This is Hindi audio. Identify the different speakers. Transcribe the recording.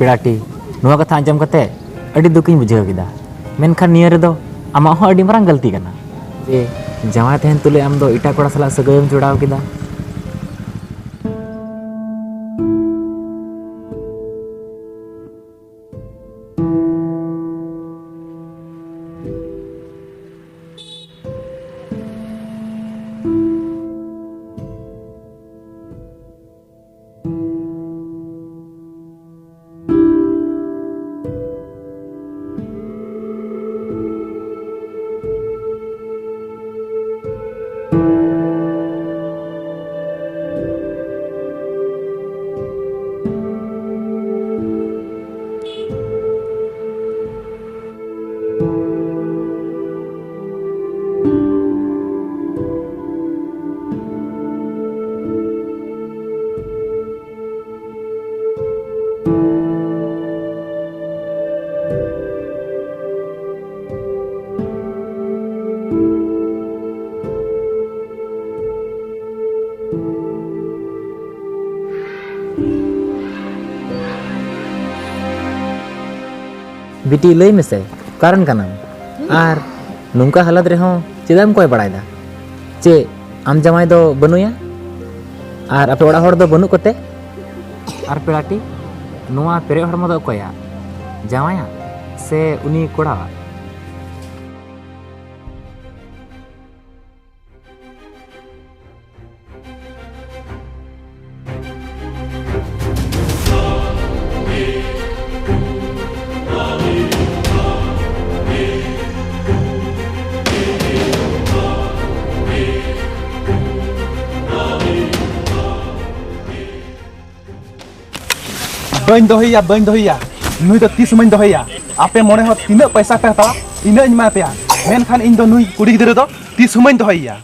Speaker 1: पेड़ाटी नुआ कथा आंजम कते अड़ी दुखिन बुझाव किदा मेनखान निया रेदो आमा हो अड़ी मारांग गलती कना जे जमाय तहन तुले आम दो इटा कोड़ा सला सगयम जुड़ाव किदा। बिटी लई में से कारण कना आर नुंका हालत रे हों चेदाम कोई बड़ायदा चे आम जमाय दो बनुया आर अपे ओड़ा हर दो बनु कोते आर पेड़ाटी नुआ पेरे हर मदो कोया जमाया से उनी कोड़ा
Speaker 2: बन दोहिया नुई तो 30 मन दोहिया आपे मोने हो तीना पैसा पे हता इना इमा पे मेनखान इन दो नुई कुड़ी गिदरे दो 30 मन दोहिया